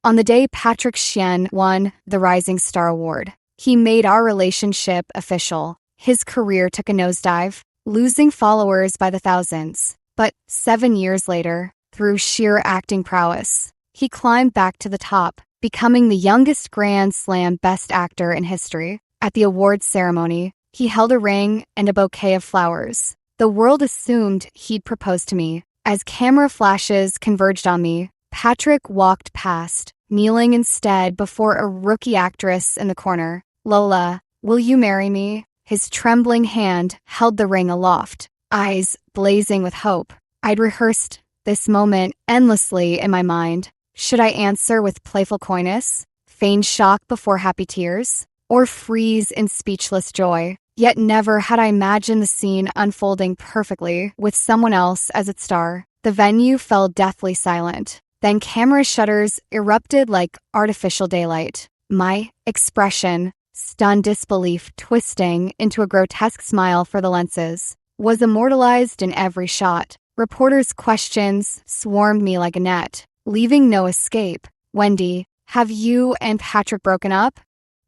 On the day Patrick Chien won the Rising Star Award, he made our relationship official. His career took a nosedive, losing followers by the thousands. But 7 years later, through sheer acting prowess, he climbed back to the top, becoming the youngest Grand Slam Best Actor in history. At the awards ceremony, he held a ring and a bouquet of flowers. The world assumed he'd propose to me. As camera flashes converged on me, Patrick walked past, kneeling instead before a rookie actress in the corner. "Lola, will you marry me?" His trembling hand held the ring aloft, eyes blazing with hope. I'd rehearsed this moment endlessly in my mind. Should I answer with playful coyness, feign shock before happy tears, or freeze in speechless joy? Yet never had I imagined the scene unfolding perfectly with someone else as its star. The venue fell deathly silent. Then camera shutters erupted like artificial daylight. My expression, stunned disbelief twisting into a grotesque smile for the lenses, was immortalized in every shot. Reporters' questions swarmed me like a net, leaving no escape. "Wendy, have you and Patrick broken up?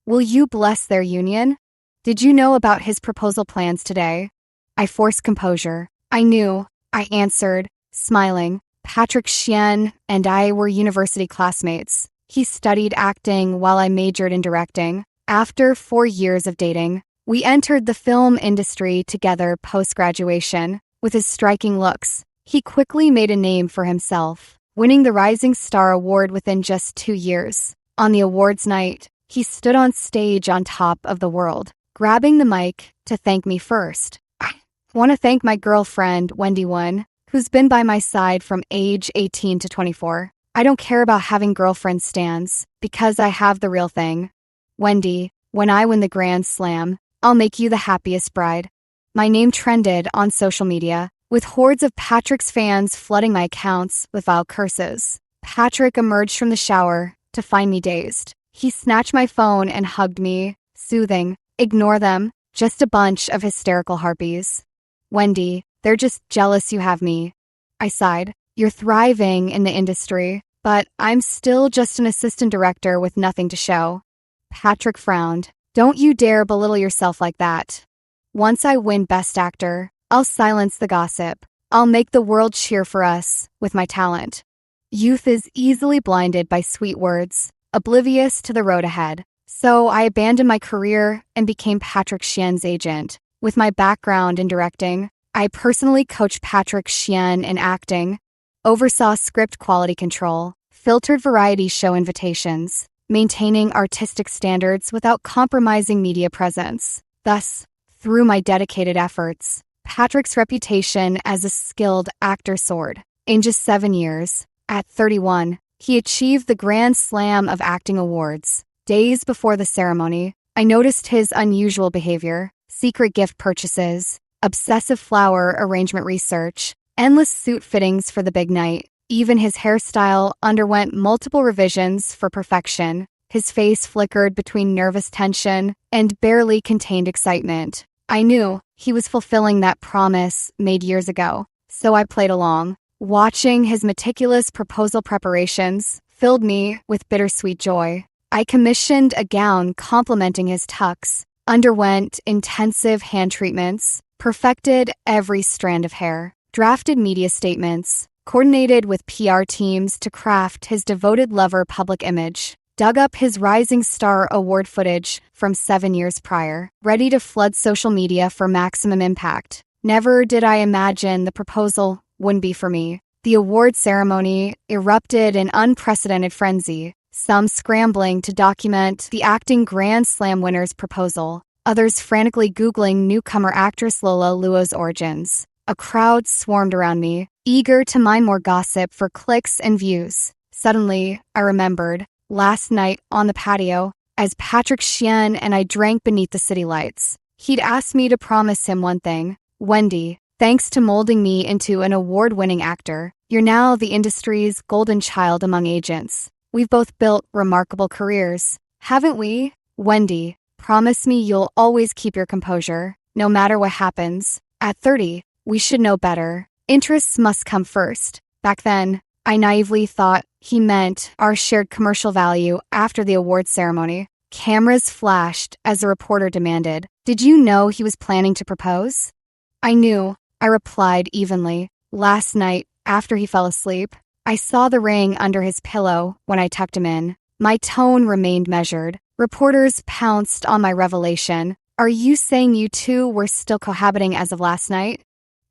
Will you bless their union? Did you know about his proposal plans today?" I forced composure. "I knew," I answered, smiling. "Patrick Chien and I were university classmates. He studied acting while I majored in directing. After 4 years of dating, we entered the film industry together post-graduation. With his striking looks, he quickly made a name for himself, winning the Rising Star Award within just 2 years. On the awards night, he stood on stage on top of the world, grabbing the mic to thank me first. "I want to thank my girlfriend, Wendy Won, who's been by my side from age 18 to 24. I don't care about having girlfriend stans, because I have the real thing. Wendy, when I win the Grand Slam, I'll make you the happiest bride." My name trended on social media, with hordes of Patrick's fans flooding my accounts with vile curses. Patrick emerged from the shower to find me dazed. He snatched my phone and hugged me, soothing. "Ignore them, just a bunch of hysterical harpies. Wendy, they're just jealous you have me." I sighed. "You're thriving in the industry, but I'm still just an assistant director with nothing to show." Patrick frowned. "Don't you dare belittle yourself like that. Once I win Best Actor, I'll silence the gossip. I'll make the world cheer for us with my talent." Youth is easily blinded by sweet words, oblivious to the road ahead. So I abandoned my career and became Patrick Chien's agent. With my background in directing, I personally coached Patrick Chien in acting, oversaw script quality control, filtered variety show invitations, maintaining artistic standards without compromising media presence. Thus, through my dedicated efforts, Patrick's reputation as a skilled actor soared. In just 7 years, at 31, he achieved the Grand Slam of Acting Awards. Days before the ceremony, I noticed his unusual behavior, secret gift purchases, obsessive flower arrangement research, endless suit fittings for the big night. Even his hairstyle underwent multiple revisions for perfection. His face flickered between nervous tension and barely contained excitement. I knew he was fulfilling that promise made years ago, so I played along. Watching his meticulous proposal preparations filled me with bittersweet joy. I commissioned a gown complementing his tux, underwent intensive hand treatments, perfected every strand of hair, drafted media statements, coordinated with PR teams to craft his devoted lover public image, dug up his Rising Star Award footage from 7 years prior, ready to flood social media for maximum impact. Never did I imagine the proposal wouldn't be for me. The award ceremony erupted in unprecedented frenzy, some scrambling to document the acting Grand Slam winner's proposal, others frantically Googling newcomer actress Lola Luo's origins. A crowd swarmed around me, eager to mine more gossip for clicks and views. Suddenly, I remembered, last night on the patio, as Patrick Chien and I drank beneath the city lights, he'd asked me to promise him one thing. "Wendy, thanks to molding me into an award-winning actor, you're now the industry's golden child among agents. We've both built remarkable careers, haven't we? Wendy, promise me you'll always keep your composure, no matter what happens. At 30, we should know better. Interests must come first." Back then, I naively thought He meant our shared commercial value after the awards ceremony. Cameras flashed as a reporter demanded, "Did you know he was planning to propose?" "I knew," I replied evenly. "Last night, after he fell asleep, I saw the ring under his pillow when I tucked him in." My tone remained measured. Reporters pounced on my revelation. "Are you saying you two were still cohabiting as of last night?"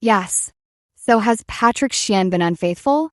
"Yes." "So has Patrick Chien been unfaithful?"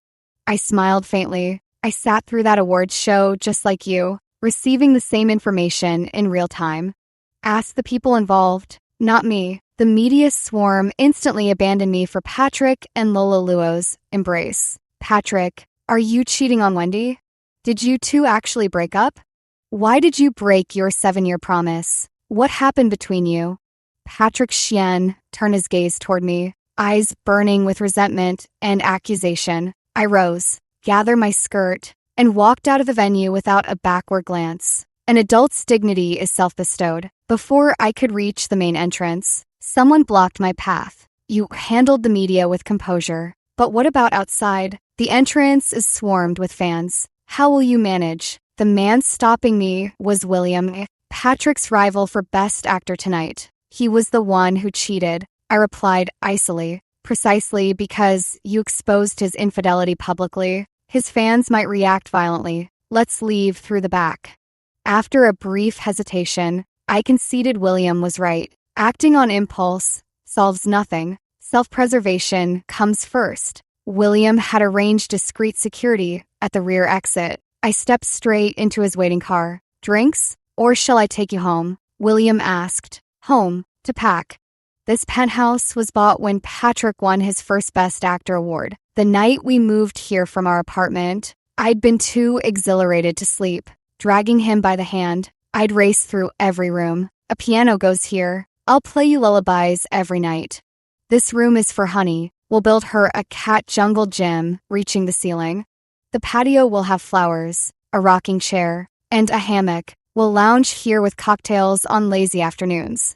I smiled faintly. "I sat through that awards show just like you, receiving the same information in real time." "Ask the people involved, not me." The media swarm instantly abandoned me for Patrick and Lola Luo's embrace. "Patrick, are you cheating on Wendy? Did you two actually break up? Why did you break your 7-year promise? What happened between you?" Patrick Chien turned his gaze toward me, eyes burning with resentment and accusation. I rose, gathered my skirt, and walked out of the venue without a backward glance. An adult's dignity is self-bestowed. Before I could reach the main entrance, someone blocked my path. "You handled the media with composure, but what about outside? The entrance is swarmed with fans. How will you manage?" The man stopping me was William, Patrick's rival for Best Actor tonight. "He was the one who cheated," I replied icily. "Precisely because you exposed his infidelity publicly. His fans might react violently. Let's leave through the back." After a brief hesitation, I conceded William was right. Acting on impulse solves nothing. Self-preservation comes first. William had arranged discreet security at the rear exit. I stepped straight into his waiting car. "Drinks? Or shall I take you home?" William asked. "Home, to pack." This penthouse was bought when Patrick won his first Best Actor award. The night we moved here from our apartment, I'd been too exhilarated to sleep. Dragging him by the hand, I'd race through every room. "A piano goes here. I'll play you lullabies every night. This room is for Honey. We'll build her a cat jungle gym reaching the ceiling. The patio will have flowers, a rocking chair, and a hammock. We'll lounge here with cocktails on lazy afternoons."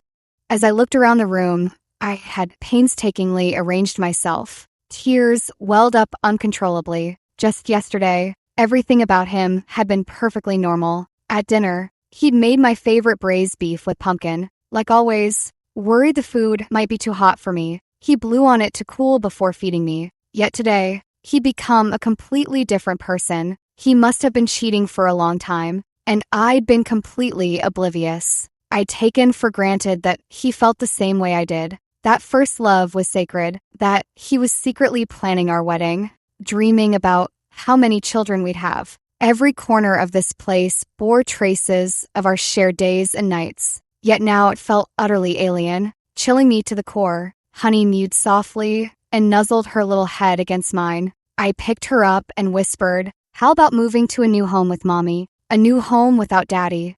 As I looked around the room, I had painstakingly arranged myself. Tears welled up uncontrollably. Just yesterday, everything about him had been perfectly normal. At dinner, he'd made my favorite braised beef with pumpkin. Like always, worried the food might be too hot for me, he blew on it to cool before feeding me. Yet today, he'd become a completely different person. He must have been cheating for a long time, and I'd been completely oblivious. I'd taken for granted that he felt the same way I did. That first love was sacred, that he was secretly planning our wedding, dreaming about how many children we'd have. Every corner of this place bore traces of our shared days and nights. Yet now it felt utterly alien, chilling me to the core. Honey mewed softly and nuzzled her little head against mine. I picked her up and whispered, "How about moving to a new home with Mommy? A new home without Daddy?"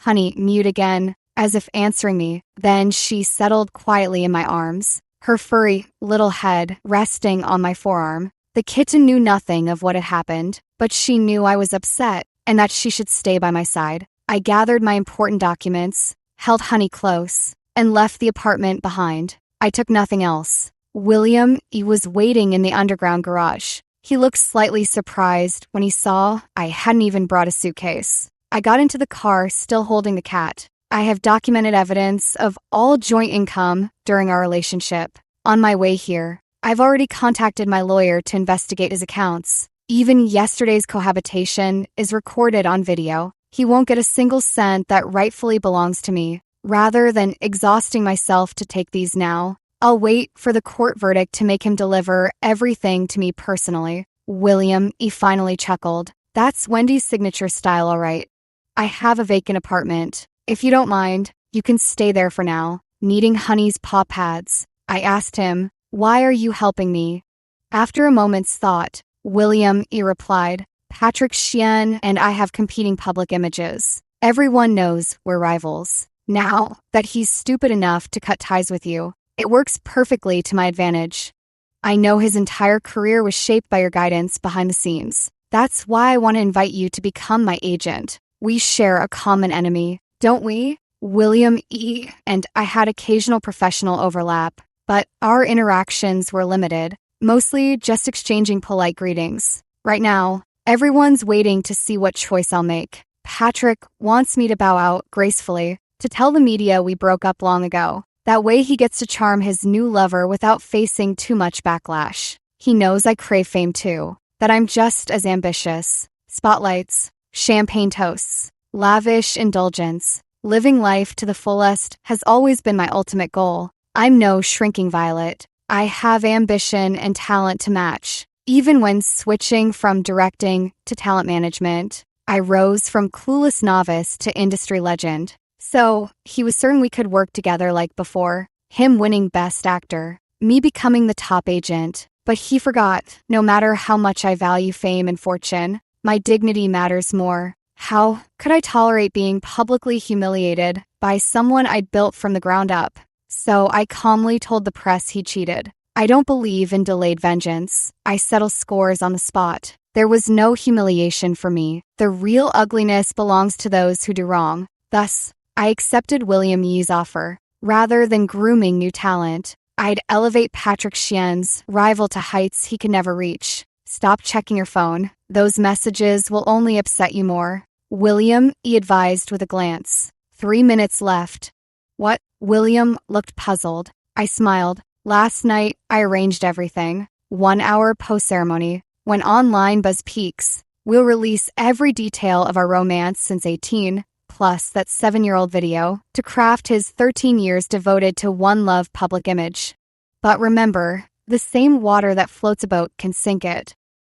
Honey mewed again, as if answering me. Then she settled quietly in my arms, her furry little head resting on my forearm. The kitten knew nothing of what had happened, but she knew I was upset and that she should stay by my side. I gathered my important documents, held Honey close, and left the apartment behind. I took nothing else. William, he was waiting in the underground garage. He looked slightly surprised when he saw I hadn't even brought a suitcase. I got into the car, still holding the cat. I have documented evidence of all joint income during our relationship. On my way here, I've already contacted my lawyer to investigate his accounts. Even yesterday's cohabitation is recorded on video. He won't get a single cent that rightfully belongs to me. Rather than exhausting myself to take these now, I'll wait for the court verdict to make him deliver everything to me personally. William, he finally chuckled. "That's Wendy's signature style, all right. I have a vacant apartment. If you don't mind, you can stay there for now." Kneading Honey's paw pads, I asked him, "Why are you helping me?" After a moment's thought, William, he replied, "Patrick Chien and I have competing public images. Everyone knows we're rivals. Now that he's stupid enough to cut ties with you, it works perfectly to my advantage. I know his entire career was shaped by your guidance behind the scenes. That's why I want to invite you to become my agent. We share a common enemy, don't we?" William E. and I had occasional professional overlap, but our interactions were limited, mostly just exchanging polite greetings. Right now, Everyone's waiting to see what choice I'll make. Patrick wants me to bow out gracefully, to tell the media we broke up long ago. That way he gets to charm his new lover without facing too much backlash. He knows I crave fame too, that I'm just as ambitious. Spotlights, champagne toasts, lavish indulgence. Living life to the fullest has always been my ultimate goal. I'm no shrinking violet. I have ambition and talent to match. Even when switching from directing to talent management, I rose from clueless novice to industry legend. So, he was certain we could work together like before. Him winning Best Actor, me becoming the top agent. But he forgot, no matter how much I value fame and fortune, my dignity matters more. How could I tolerate being publicly humiliated by someone I'd built from the ground up? So I calmly told the press he cheated. I don't believe in delayed vengeance. I settle scores on the spot. There was no humiliation for me. The real ugliness belongs to those who do wrong. Thus, I accepted William Yee's offer. Rather than grooming new talent, I'd elevate Patrick Shien's rival to heights he could never reach. Stop checking your phone. Those messages will only upset you more. William, he advised with a glance. 3 minutes left. What? William looked puzzled. I smiled. Last night, I arranged everything. 1 hour post-ceremony. When online buzz peaks, we'll release every detail of our romance since 18, plus that 7-year-old video, to craft his 13 years devoted to one love public image. But remember, the same water that floats a boat can sink it.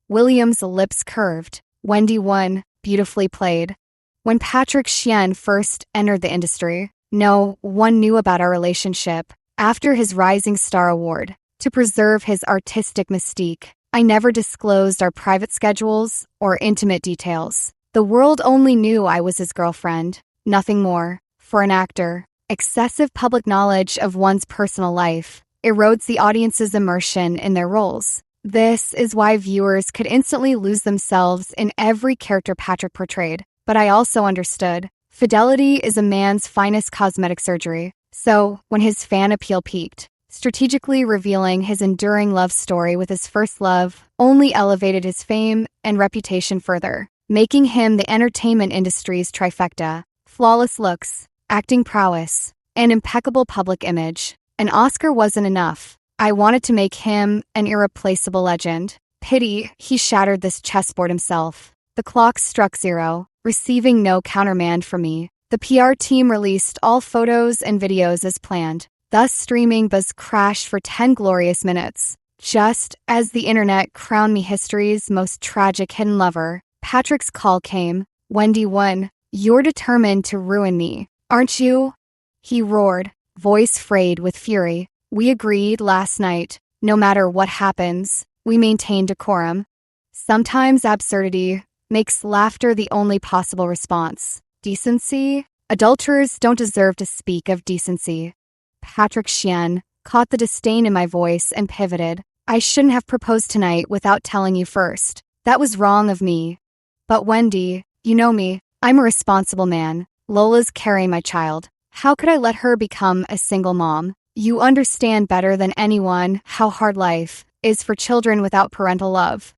William's lips curved. Wendy won, beautifully played. When Patrick Shien first entered the industry, no one knew about our relationship. After his Rising Star Award, to preserve his artistic mystique, I never disclosed our private schedules or intimate details. The world only knew I was his girlfriend, nothing more. For an actor, excessive public knowledge of one's personal life erodes the audience's immersion in their roles. This is why viewers could instantly lose themselves in every character Patrick portrayed. But I also understood, fidelity is a man's finest cosmetic surgery. So, when his fan appeal peaked, strategically revealing his enduring love story with his first love only elevated his fame and reputation further, making him the entertainment industry's trifecta: flawless looks, acting prowess, and impeccable public image. An Oscar wasn't enough. I wanted to make him an irreplaceable legend. Pity he shattered this chessboard himself. The clock struck 0, receiving no countermand from me. The PR team released all photos and videos as planned. Thus, streaming buzz crashed for 10 glorious minutes. Just as the internet crowned me history's most tragic hidden lover, Patrick's call came. Wendy won. You're determined to ruin me, aren't you? He roared, voice frayed with fury. We agreed last night. No matter what happens, we maintain decorum. Sometimes absurdity makes laughter the only possible response. Decency? Adulterers don't deserve to speak of decency. Patrick Shien caught the disdain in my voice and pivoted. I shouldn't have proposed tonight without telling you first. That was wrong of me. But Wendy, you know me. I'm a responsible man. Lola's carrying my child. How could I let her become a single mom? You understand better than anyone how hard life is for children without parental love.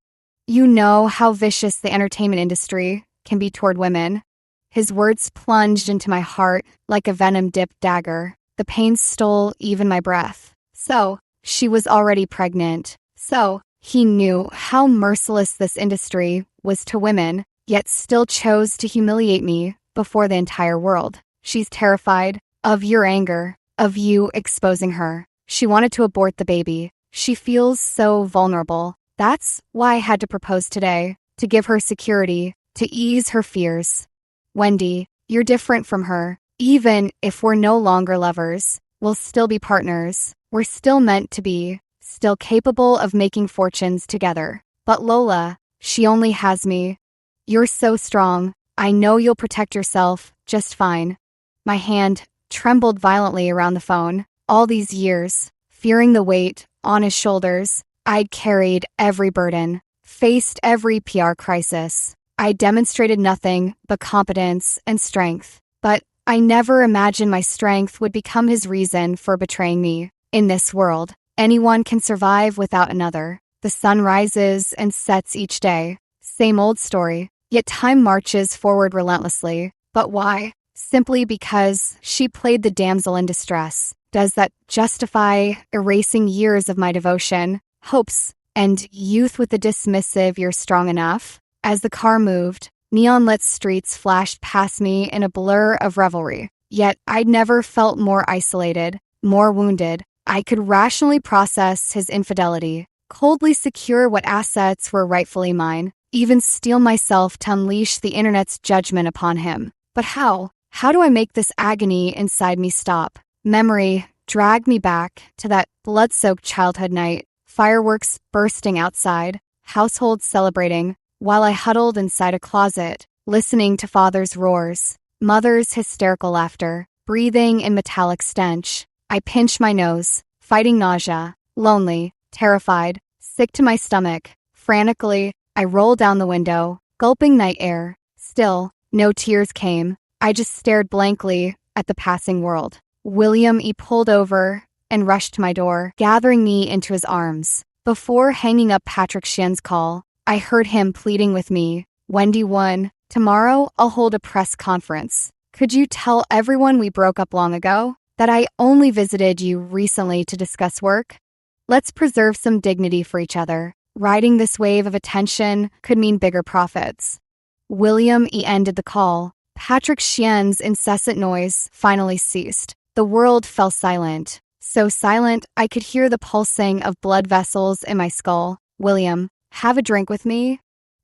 You know how vicious the entertainment industry can be toward women. His words plunged into my heart like a venom-dipped dagger. The pain stole even my breath. So, she was already pregnant. So, he knew how merciless this industry was to women, yet still chose to humiliate me before the entire world. She's terrified of your anger, of you exposing her. She wanted to abort the baby. She feels so vulnerable. That's why I had to propose today, to give her security, to ease her fears. Wendy, you're different from her. Even if we're no longer lovers, we'll still be partners. We're still meant to be, still capable of making fortunes together. But Lola, she only has me. You're so strong. I know you'll protect yourself just fine. My hand trembled violently around the phone. All these years, fearing the weight on his shoulders, I'd carried every burden, faced every PR crisis. I demonstrated nothing but competence and strength. But I never imagined my strength would become his reason for betraying me. In this world, anyone can survive without another. The sun rises and sets each day. Same old story. Yet time marches forward relentlessly. But why? Simply because she played the damsel in distress. Does that justify erasing years of my devotion, hopes, and youth with the dismissive "you're strong enough"? As the car moved, neon-lit streets flashed past me in a blur of revelry. Yet I'd never felt more isolated, more wounded. I could rationally process his infidelity, coldly secure what assets were rightfully mine, even steel myself to unleash the internet's judgment upon him. But how? How do I make this agony inside me stop? Memory dragged me back to that blood-soaked childhood night, fireworks bursting outside, households celebrating, while I huddled inside a closet, listening to father's roars, mother's hysterical laughter, breathing in metallic stench. I pinched my nose, fighting nausea, lonely, terrified, sick to my stomach. Frantically, I rolled down the window, gulping night air. Still, no tears came. I just stared blankly at the passing world. William pulled over and rushed to my door, gathering me into his arms. Before hanging up Patrick Shen's call, I heard him pleading with me. "Wendy won. Tomorrow, I'll hold a press conference. Could you tell everyone we broke up long ago? That I only visited you recently to discuss work? Let's preserve some dignity for each other. Riding this wave of attention could mean bigger profits." William ended the call. Patrick Shen's incessant noise finally ceased. The world fell silent. So silent, I could hear the pulsing of blood vessels in my skull. "William, have a drink with me?"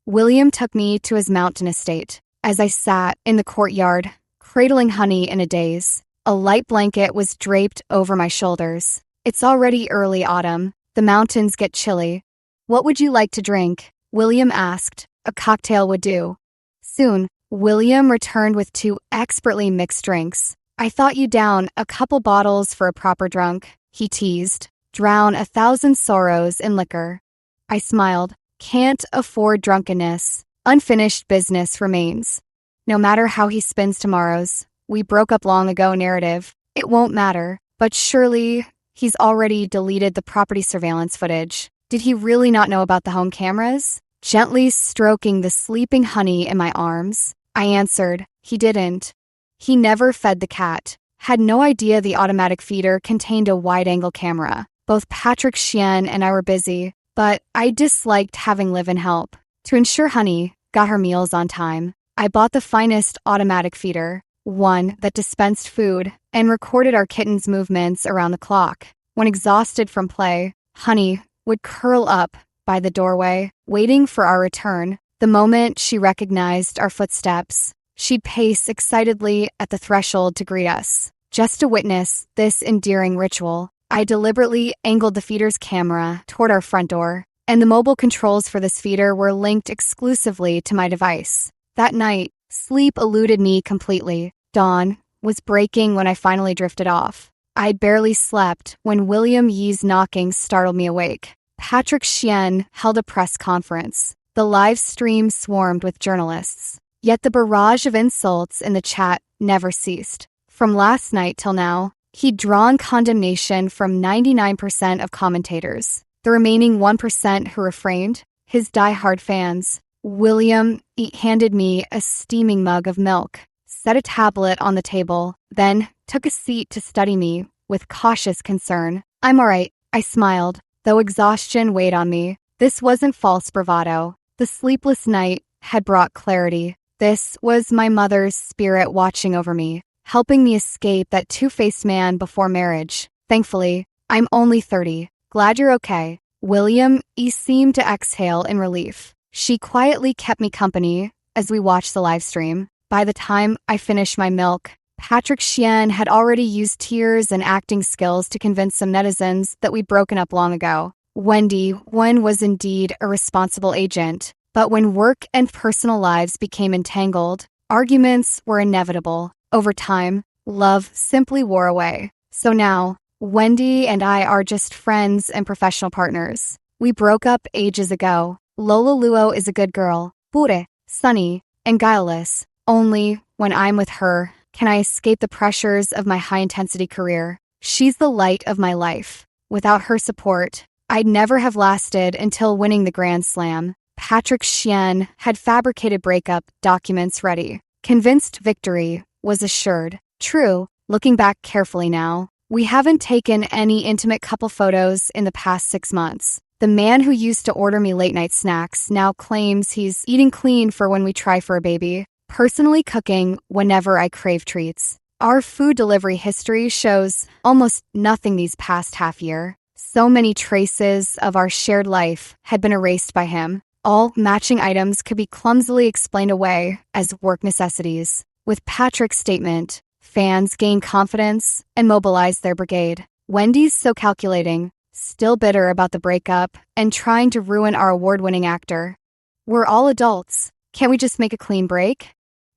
William took me to his mountain estate. As I sat in the courtyard, cradling honey in a daze, a light blanket was draped over my shoulders. It's already early autumn. The mountains get chilly. "What would you like to drink?" William asked. "A cocktail would do." Soon, William returned with 2 expertly mixed drinks. "I thought you down a couple bottles for a proper drunk," he teased. "Drown 1,000 sorrows in liquor." I smiled. Can't afford drunkenness. Unfinished business remains. No matter how he spins tomorrow's "we broke up long ago" narrative, it won't matter. But surely he's already deleted the property surveillance footage. Did he really not know about the home cameras? Gently stroking the sleeping honey in my arms, I answered, he didn't. He never fed the cat. Had no idea the automatic feeder contained a wide-angle camera. Both Patrick Shen and I were busy, but I disliked having live-in help. To ensure Honey got her meals on time, I bought the finest automatic feeder, one that dispensed food and recorded our kitten's movements around the clock. When exhausted from play, Honey would curl up by the doorway, waiting for our return. The moment she recognized our footsteps, she'd pace excitedly at the threshold to greet us. Just to witness this endearing ritual, I deliberately angled the feeder's camera toward our front door, and the mobile controls for this feeder were linked exclusively to my device. That night, sleep eluded me completely. Dawn was breaking when I finally drifted off. I barely slept when William Yee's knocking startled me awake. Patrick Shen held a press conference. The live stream swarmed with journalists. Yet the barrage of insults in the chat never ceased. From last night till now, he'd drawn condemnation from 99% of commentators. The remaining 1% who refrained, his diehard fans. William handed me a steaming mug of milk, set a tablet on the table, then took a seat to study me with cautious concern. "I'm all right," I smiled, though exhaustion weighed on me. This wasn't false bravado. The sleepless night had brought clarity. This was my mother's spirit watching over me, helping me escape that two-faced man before marriage. Thankfully, I'm only 30. "Glad you're okay." William seemed to exhale in relief. She quietly kept me company as we watched the live stream. By the time I finished my milk, Patrick Shen had already used tears and acting skills to convince some netizens that we'd broken up long ago. Wendy was indeed a responsible agent, but when work and personal lives became entangled, arguments were inevitable. Over time, love simply wore away. So now, Wendy and I are just friends and professional partners. We broke up ages ago. Lola Luo is a good girl, pure, sunny, and guileless. Only when I'm with her can I escape the pressures of my high-intensity career. She's the light of my life. Without her support, I'd never have lasted until winning the Grand Slam. Patrick Chien had fabricated breakup documents ready. Convinced victory was assured. True, looking back carefully now, we haven't taken any intimate couple photos in the past 6 months. The man who used to order me late-night snacks now claims he's eating clean for when we try for a baby, personally cooking whenever I crave treats. Our food delivery history shows almost nothing these past half year. So many traces of our shared life had been erased by him. All matching items could be clumsily explained away as work necessities. With Patrick's statement, fans gain confidence and mobilize their brigade. Wendy's so calculating, still bitter about the breakup, and trying to ruin our award-winning actor. We're all adults. Can't we just make a clean break?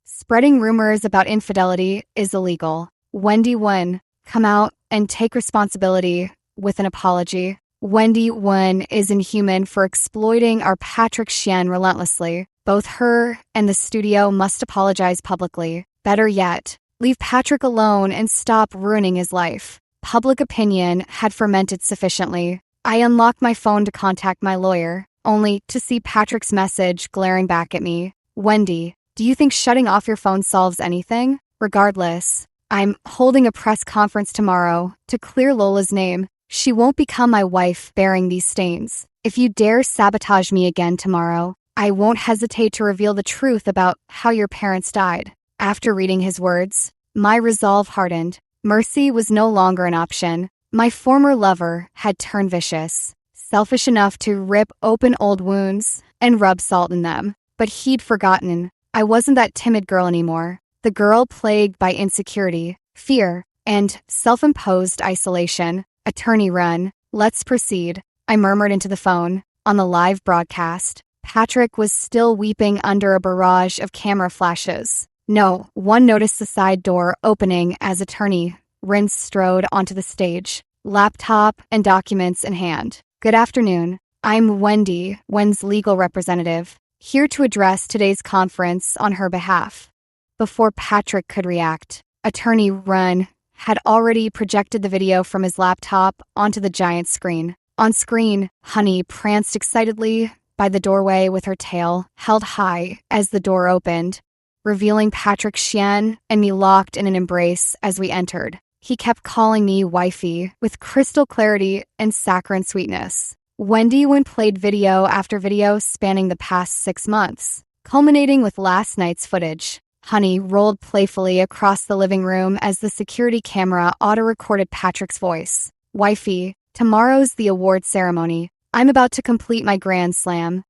Spreading rumors about infidelity is illegal. Wendy Won, come out and take responsibility with an apology. Wendy Won is inhuman for exploiting our Patrick Chien relentlessly. Both her and the studio must apologize publicly. Better yet, leave Patrick alone and stop ruining his life. Public opinion had fermented sufficiently. I unlocked my phone to contact my lawyer, only to see Patrick's message glaring back at me. Wendy, do you think shutting off your phone solves anything? Regardless, I'm holding a press conference tomorrow to clear Lola's name. She won't become my wife bearing these stains. If you dare sabotage me again tomorrow, I won't hesitate to reveal the truth about how your parents died. After reading his words, my resolve hardened. Mercy was no longer an option. My former lover had turned vicious, selfish enough to rip open old wounds and rub salt in them. But he'd forgotten. I wasn't that timid girl anymore. The girl plagued by insecurity, fear, and self-imposed isolation. Attorney run. Let's proceed. I murmured into the phone. On the live broadcast, Patrick was still weeping under a barrage of camera flashes. No one noticed the side door opening as attorney Rin strode onto the stage, laptop and documents in hand. Good afternoon. I'm Wendy, Wen's legal representative, here to address today's conference on her behalf. Before Patrick could react, attorney Rin had already projected the video from his laptop onto the giant screen. On screen, Honey pranced excitedly by the doorway with her tail held high as the door opened, revealing Patrick Chien and me locked in an embrace as we entered. He kept calling me wifey with crystal clarity and saccharine sweetness. Wendy Won played video after video spanning the past 6 months, culminating with last night's footage. Honey rolled playfully across the living room as the security camera auto-recorded Patrick's voice. Wifey, tomorrow's the award ceremony. I'm about to complete my grand slam.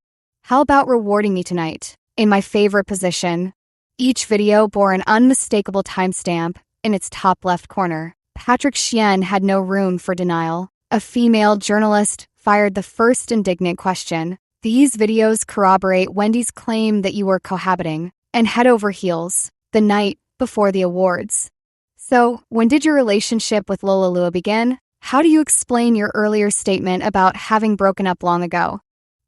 How about rewarding me tonight? In my favorite position. Each video bore an unmistakable timestamp in its top left corner. Patrick Chien had no room for denial. A female journalist fired the first indignant question. These videos corroborate Wendy's claim that you were cohabiting, and head over heels, the night before the awards. So, when did your relationship with Lola Lua begin? How do you explain your earlier statement about having broken up long ago?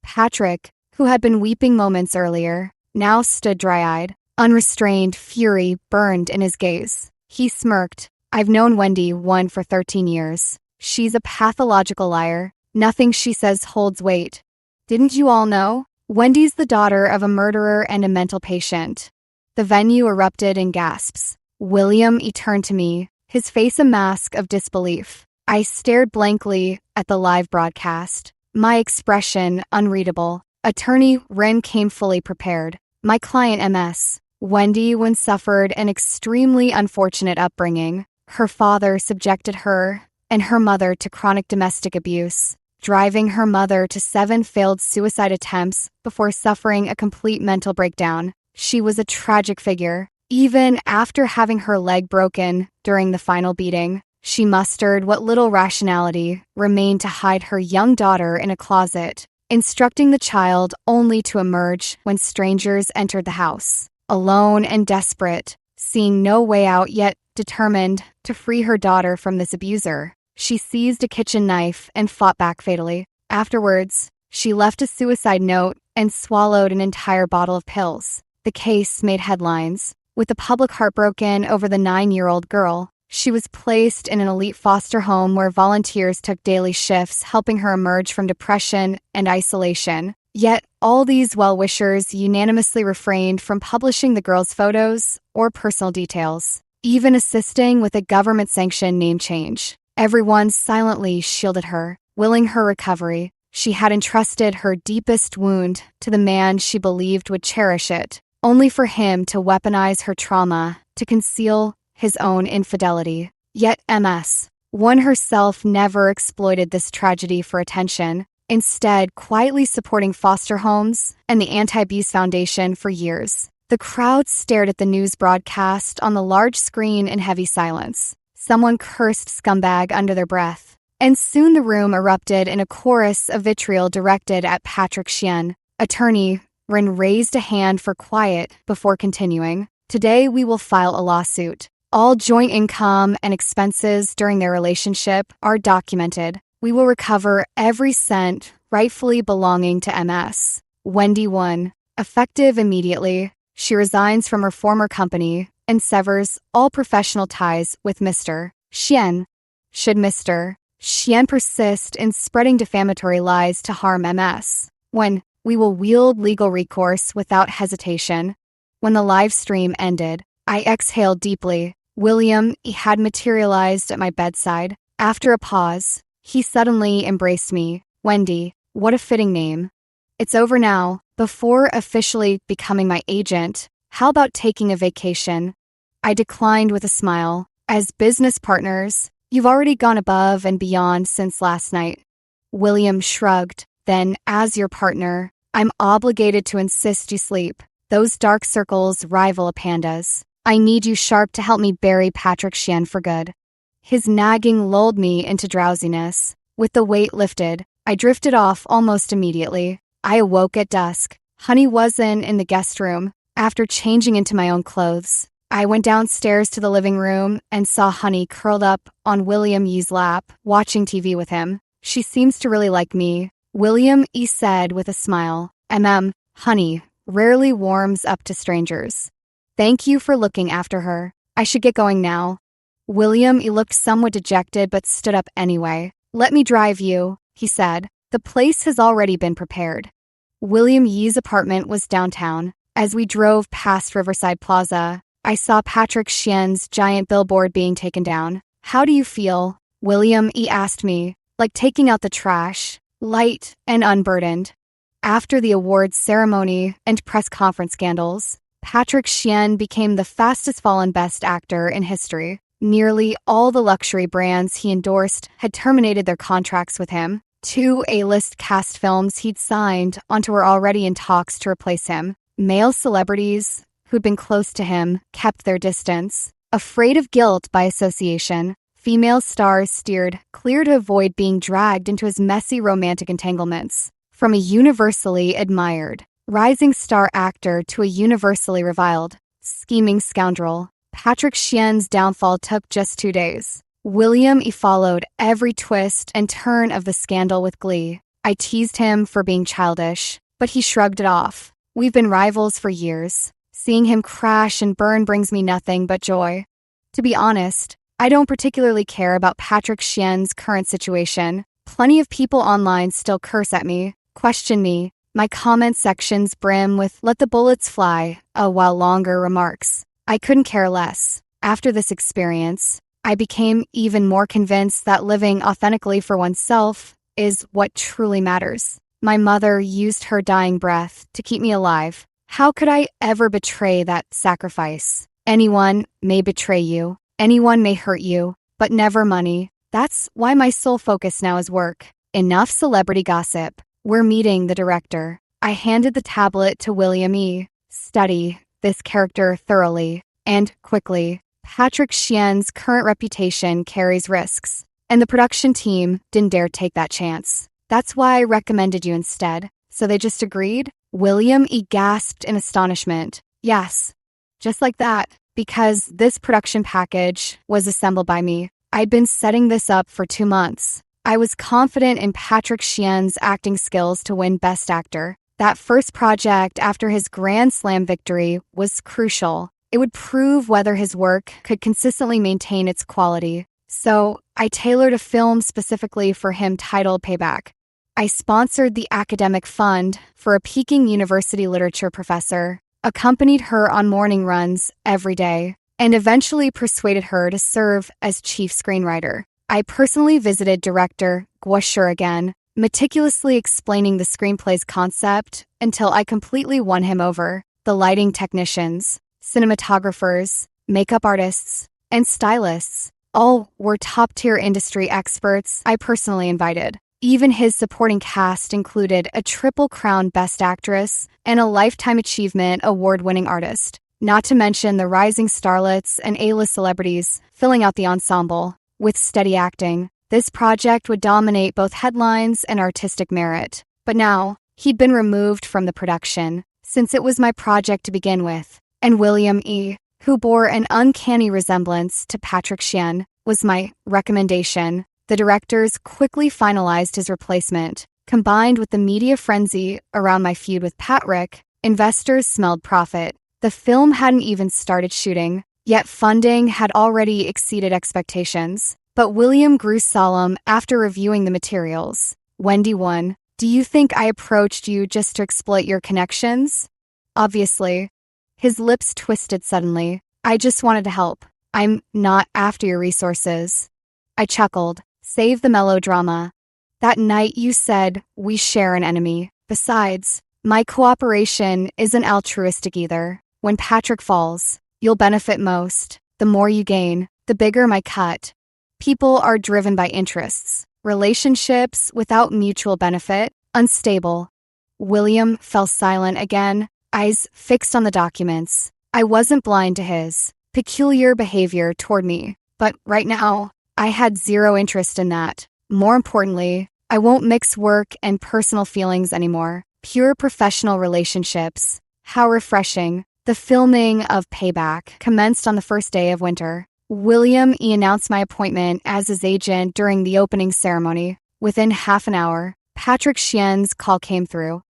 Patrick, who had been weeping moments earlier, now stood dry-eyed. Unrestrained fury burned in his gaze. He smirked. I've known Wendy Won for 13 years. She's a pathological liar. Nothing she says holds weight. Didn't you all know? Wendy's the daughter of a murderer and a mental patient. The venue erupted in gasps. William turned to me, his face a mask of disbelief. I stared blankly at the live broadcast, my expression unreadable. Attorney Rin came fully prepared. My client MS. Wendy Won suffered an extremely unfortunate upbringing. Her father subjected her and her mother to chronic domestic abuse, driving her mother to 7 failed suicide attempts before suffering a complete mental breakdown. She was a tragic figure. Even after having her leg broken during the final beating, she mustered what little rationality remained to hide her young daughter in a closet, instructing the child only to emerge when strangers entered the house. Alone and desperate, seeing no way out yet determined to free her daughter from this abuser, she seized a kitchen knife and fought back fatally. Afterwards, she left a suicide note and swallowed an entire bottle of pills. The case made headlines, with the public heartbroken over the 9-year-old girl. She was placed in an elite foster home where volunteers took daily shifts, helping her emerge from depression and isolation. Yet, all these well-wishers unanimously refrained from publishing the girl's photos or personal details, even assisting with a government-sanctioned name change. Everyone silently shielded her, willing her recovery. She had entrusted her deepest wound to the man she believed would cherish it, only for him to weaponize her trauma to conceal his own infidelity. Yet MS, one herself, never exploited this tragedy for attention, instead quietly supporting foster homes and the Anti-Abuse Foundation for years. The crowd stared at the news broadcast on the large screen in heavy silence. Someone cursed scumbag under their breath, and soon the room erupted in a chorus of vitriol directed at Patrick Chien. Attorney Rin raised a hand for quiet before continuing. Today we will file a lawsuit. All joint income and expenses during their relationship are documented. We will recover every cent rightfully belonging to MS. Wendy 1. Effective immediately, she resigns from her former company and severs all professional ties with Mr. Chien. Should Mr. Chien persist in spreading defamatory lies to harm MS, when we will wield legal recourse without hesitation. When the live stream ended, I exhaled deeply. William had materialized at my bedside. After a pause, he suddenly embraced me. Wendy, what a fitting name. It's over now. Before officially becoming my agent, how about taking a vacation? I declined with a smile. As business partners, you've already gone above and beyond since last night. William shrugged. Then, as your partner, I'm obligated to insist you sleep. Those dark circles rival a panda's. I need you sharp to help me bury Patrick Chien for good. His nagging lulled me into drowsiness. With the weight lifted, I drifted off almost immediately. I awoke at dusk. Honey wasn't in the guest room. After changing into my own clothes, I went downstairs to the living room and saw Honey curled up on William Ye's lap, watching TV with him. She seems to really like me, William E said with a smile. Honey rarely warms up to strangers. Thank you for looking after her. I should get going now. William E looked somewhat dejected but stood up anyway. Let me drive you, he said. The place has already been prepared. William Ye's apartment was downtown. As we drove past Riverside Plaza, I saw Patrick Chien's giant billboard being taken down. How do you feel? William E asked me, like taking out the trash, light and unburdened. After the awards ceremony and press conference scandals, Patrick Chien became the fastest fallen best actor in history. Nearly all the luxury brands he endorsed had terminated their contracts with him. 2 A-list cast films he'd signed onto were already in talks to replace him. Male celebrities who'd been close to him kept their distance. Afraid of guilt by association, female stars steered clear to avoid being dragged into his messy romantic entanglements. From a universally admired, rising star actor to a universally reviled, scheming scoundrel, Patrick Chien's downfall took just 2 days. William E followed every twist and turn of the scandal with glee. I teased him for being childish, but he shrugged it off. We've been rivals for years. Seeing him crash and burn brings me nothing but joy. To be honest, I don't particularly care about Patrick Chien's current situation. Plenty of people online still curse at me, question me. My comment sections brim with "let the bullets fly," a while longer remarks. I couldn't care less. After this experience, I became even more convinced that living authentically for oneself is what truly matters. My mother used her dying breath to keep me alive. How could I ever betray that sacrifice? Anyone may betray you. Anyone may hurt you, but never money. That's why my sole focus now is work. Enough celebrity gossip. We're meeting the director. I handed the tablet to William E. Study this character thoroughly and quickly. Patrick Chien's current reputation carries risks, and the production team didn't dare take that chance. That's why I recommended you instead. So they just agreed? William E gasped in astonishment. Yes, just like that, because this production package was assembled by me. I'd been setting this up for 2 months. I was confident in Patrick Chien's acting skills to win Best Actor. That first project after his Grand Slam victory was crucial. It would prove whether his work could consistently maintain its quality. So I tailored a film specifically for him titled Payback. I sponsored the academic fund for a Peking University literature professor, accompanied her on morning runs every day, and eventually persuaded her to serve as chief screenwriter. I personally visited director Guo Shi again, meticulously explaining the screenplay's concept until I completely won him over. The lighting technicians, cinematographers, makeup artists, and stylists all were top-tier industry experts I personally invited. Even his supporting cast included a Triple Crown Best Actress and a Lifetime Achievement Award-winning artist, not to mention the rising starlets and A-list celebrities filling out the ensemble. With steady acting, this project would dominate both headlines and artistic merit. But now, he'd been removed from the production, since it was my project to begin with, and William E., who bore an uncanny resemblance to Patrick Xian, was my recommendation. The directors quickly finalized his replacement. Combined with the media frenzy around my feud with Patrick, investors smelled profit. The film hadn't even started shooting, yet funding had already exceeded expectations. But William grew solemn after reviewing the materials. Wendy 1, do you think I approached you just to exploit your connections? Obviously. His lips twisted suddenly. I just wanted to help. I'm not after your resources. I chuckled. Save the melodrama. That night you said, we share an enemy. Besides, my cooperation isn't altruistic either. When Patrick falls, you'll benefit most. The more you gain, the bigger my cut. People are driven by interests. Relationships without mutual benefit, unstable. William fell silent again, eyes fixed on the documents. I wasn't blind to his peculiar behavior toward me, but right now, I had zero interest in that. More importantly, I won't mix work and personal feelings anymore. Pure professional relationships. How refreshing. The filming of Payback commenced on the first day of winter. William E. announced my appointment as his agent during the opening ceremony. Within half an hour, Patrick Xian's call came through.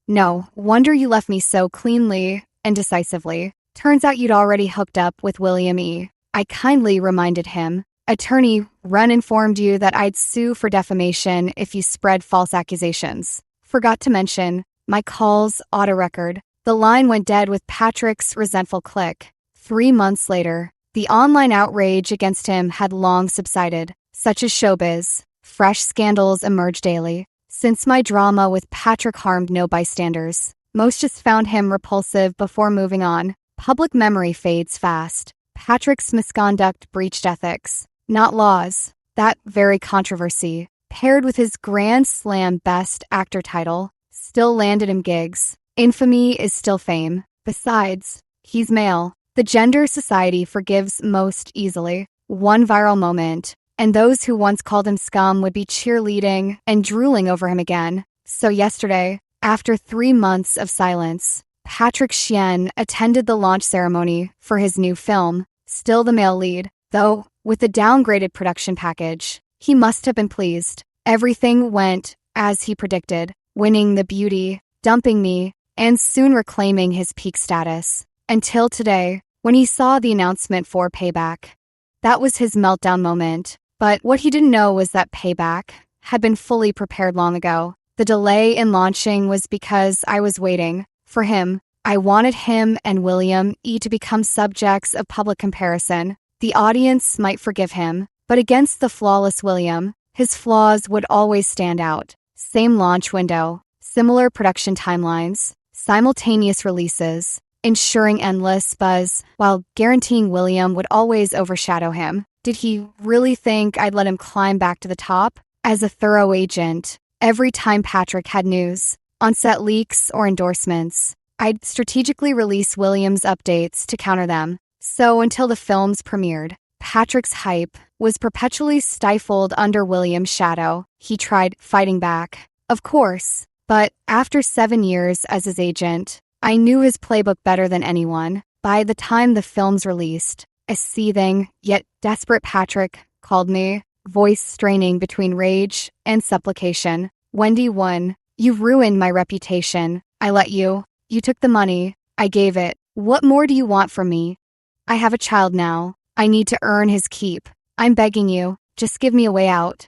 No wonder you left me so cleanly and decisively. Turns out you'd already hooked up with William E. I kindly reminded him. Attorney Ren informed you that I'd sue for defamation if you spread false accusations. Forgot to mention, my call's auto record. The line went dead with Patrick's resentful click. 3 months later, the online outrage against him had long subsided. Such as showbiz, fresh scandals emerge daily. Since my drama with Patrick harmed no bystanders, most just found him repulsive before moving on. Public memory fades fast. Patrick's misconduct breached ethics, not laws. That very controversy, paired with his Grand Slam Best Actor title, still landed him gigs. Infamy is still fame. Besides, he's male. The gender society forgives most easily. One viral moment, and those who once called him scum would be cheerleading and drooling over him again. So yesterday, after 3 months of silence, Patrick Xian attended the launch ceremony for his new film, still the male lead, though with the downgraded production package. He must have been pleased. Everything went as he predicted, winning the beauty, dumping me, and soon reclaiming his peak status. Until today, when he saw the announcement for Payback. That was his meltdown moment. But what he didn't know was that Payback had been fully prepared long ago. The delay in launching was because I was waiting. For him, I wanted him and William E. to become subjects of public comparison. The audience might forgive him, but against the flawless William, his flaws would always stand out. Same launch window, similar production timelines, simultaneous releases, ensuring endless buzz while guaranteeing William would always overshadow him. Did he really think I'd let him climb back to the top? As a thorough agent, every time Patrick had news, on-set leaks or endorsements, I'd strategically release William's updates to counter them. So until the films premiered, Patrick's hype was perpetually stifled under William's shadow. He tried fighting back, of course, but after 7 years as his agent, I knew his playbook better than anyone. By the time the films released, a seething yet desperate Patrick called me, voice straining between rage and supplication. Wendy 1, you ruined my reputation. I let you. You took the money. I gave it. What more do you want from me? I have a child now. I need to earn his keep. I'm begging you. Just give me a way out.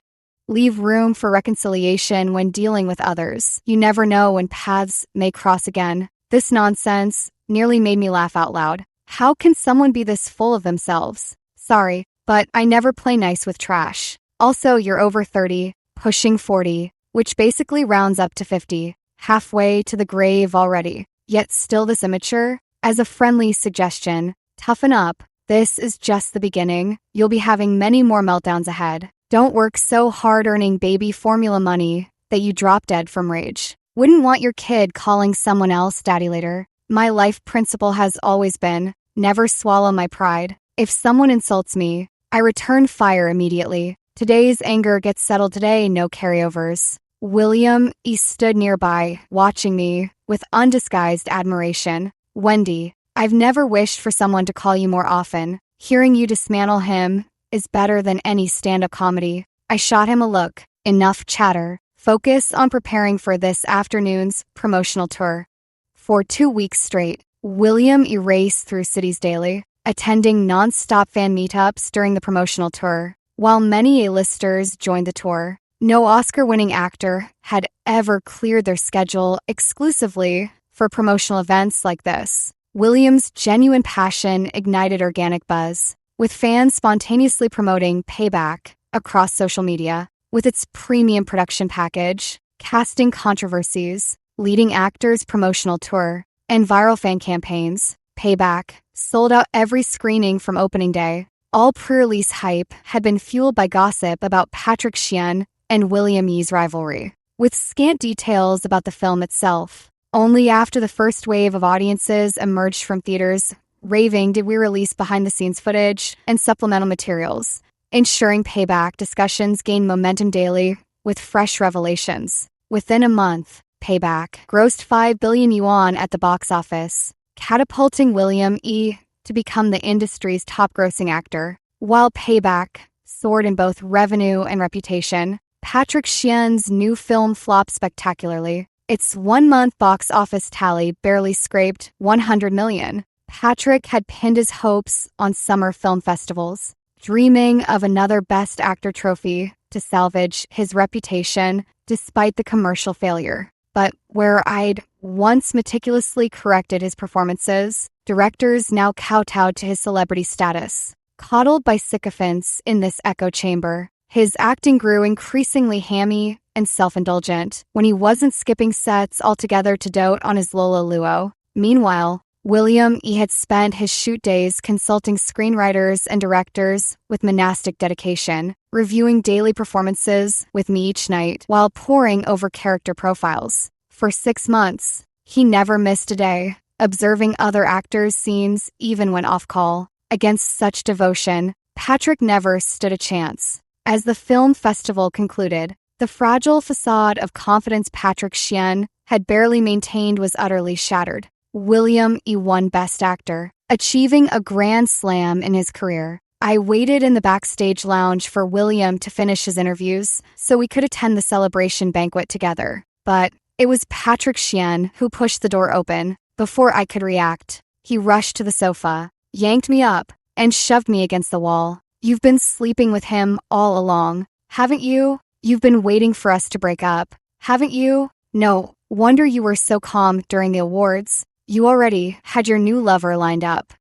Leave room for reconciliation when dealing with others. You never know when paths may cross again. This nonsense nearly made me laugh out loud. How can someone be this full of themselves? Sorry, but I never play nice with trash. Also, you're over 30, pushing 40, which basically rounds up to 50. Halfway to the grave already. Yet still this immature? As a friendly suggestion, toughen up. This is just the beginning. You'll be having many more meltdowns ahead. Don't work so hard earning baby formula money that you drop dead from rage. Wouldn't want your kid calling someone else daddy later. My life principle has always been, never swallow my pride. If someone insults me, I return fire immediately. Today's anger gets settled today, no carryovers. William E. stood nearby, watching me with undisguised admiration. Wendy, I've never wished for someone to call you more often. Hearing you dismantle him is better than any stand-up comedy. I shot him a look. Enough chatter. Focus on preparing for this afternoon's promotional tour. For 2 weeks straight, William raced through cities daily, attending non-stop fan meetups during the promotional tour. While many A-listers joined the tour, no Oscar-winning actor had ever cleared their schedule exclusively for promotional events like this. William's genuine passion ignited organic buzz, with fans spontaneously promoting Payback across social media. With its premium production package, casting controversies, leading actors promotional tour, and viral fan campaigns, Payback sold out every screening from opening day. All pre-release hype had been fueled by gossip about Patrick Sheehan and William Yee's rivalry, with scant details about the film itself. Only after the first wave of audiences emerged from theaters raving did we release behind-the-scenes footage and supplemental materials, ensuring Payback discussions gained momentum daily with fresh revelations. Within a month, Payback grossed 5 billion yuan at the box office, catapulting William E. to become the industry's top-grossing actor. While Payback soared in both revenue and reputation, Patrick Sheehan's new film flopped spectacularly. Its one-month box office tally barely scraped 100 million. Patrick had pinned his hopes on summer film festivals, dreaming of another Best Actor trophy to salvage his reputation despite the commercial failure. But where I'd once meticulously corrected his performances, directors now kowtowed to his celebrity status. Coddled by sycophants in this echo chamber, his acting grew increasingly hammy and self-indulgent when he wasn't skipping sets altogether to dote on his Lola Luo. Meanwhile, William E. had spent his shoot days consulting screenwriters and directors with monastic dedication, reviewing daily performances with me each night while poring over character profiles. For 6 months, he never missed a day, observing other actors' scenes even when off-call. Against such devotion, Patrick never stood a chance. As the film festival concluded, the fragile facade of confidence Patrick Sheehan had barely maintained was utterly shattered. William E. won Best Actor, achieving a grand slam in his career. I waited in the backstage lounge for William to finish his interviews so we could attend the celebration banquet together. But it was Patrick Sheehan who pushed the door open. Before I could react, he rushed to the sofa, yanked me up, and shoved me against the wall. You've been sleeping with him all along, haven't you? You've been waiting for us to break up, haven't you? No wonder you were so calm during the awards. You already had your new lover lined up.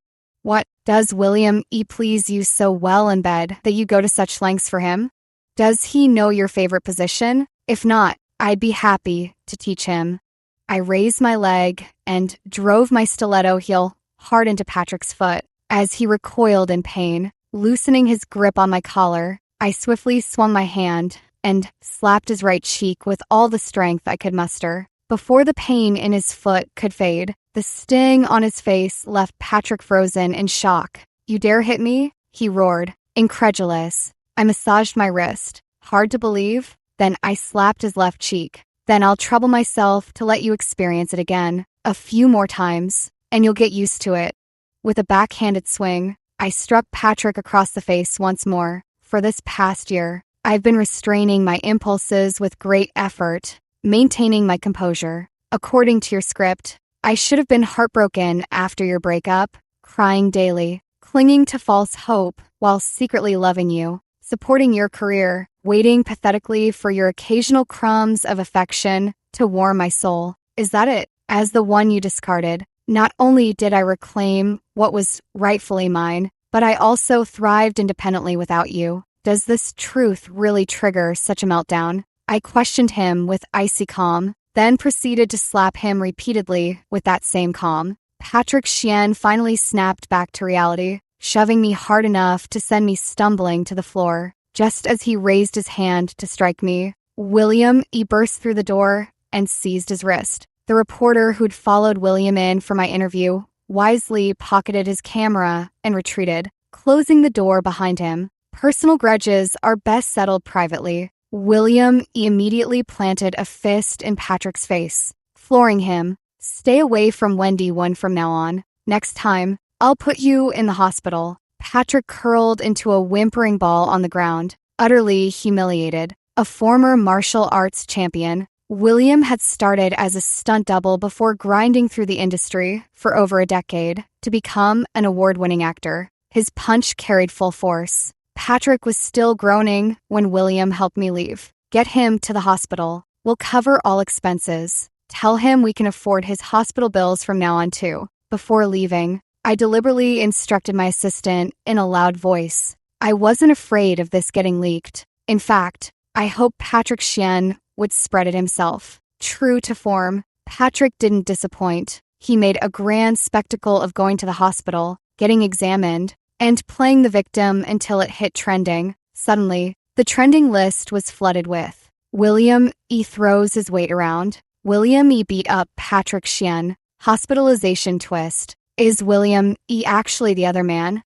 What, does William E. please you so well in bed that you go to such lengths for him? Does he know your favorite position? If not, I'd be happy to teach him. I raised my leg and drove my stiletto heel hard into Patrick's foot. As he recoiled in pain, loosening his grip on my collar, I swiftly swung my hand and slapped his right cheek with all the strength I could muster. Before the pain in his foot could fade, the sting on his face left Patrick frozen in shock. You dare hit me? He roared, incredulous. I massaged my wrist. Hard to believe? Then I slapped his left cheek. Then I'll trouble myself to let you experience it again. A few more times, and you'll get used to it. With a backhanded swing, I struck Patrick across the face once more. For this past year, I've been restraining my impulses with great effort, maintaining my composure. According to your script, I should have been heartbroken after your breakup, crying daily, clinging to false hope while secretly loving you, supporting your career waiting pathetically for your occasional crumbs of affection to warm my soul. Is that it? As the one you discarded, not only did I reclaim what was rightfully mine, but I also thrived independently without you. Does this truth really trigger such a meltdown? I questioned him with icy calm, then proceeded to slap him repeatedly with that same calm. Patrick Chien finally snapped back to reality, shoving me hard enough to send me stumbling to the floor. Just as he raised his hand to strike me, William burst through the door and seized his wrist. The reporter who'd followed William in for my interview wisely pocketed his camera and retreated, closing the door behind him. Personal grudges are best settled privately. William immediately planted a fist in Patrick's face, flooring him. Stay away from Wendy one from now on. Next time, I'll put you in the hospital. Patrick curled into a whimpering ball on the ground, utterly humiliated. A former martial arts champion, William had started as a stunt double before grinding through the industry for over a decade to become an award-winning actor. His punch carried full force. Patrick was still groaning when William helped me leave. Get him to the hospital. We'll cover all expenses. Tell him we can afford his hospital bills from now on too. Before leaving, I deliberately instructed my assistant in a loud voice. I wasn't afraid of this getting leaked. In fact, I hoped Patrick Chien would spread it himself. True to form, Patrick didn't disappoint. He made a grand spectacle of going to the hospital, getting examined, and playing the victim until it hit trending. Suddenly, the trending list was flooded with William throws his weight around. William beat up Patrick Chien. Hospitalization twist. Is William actually the other man?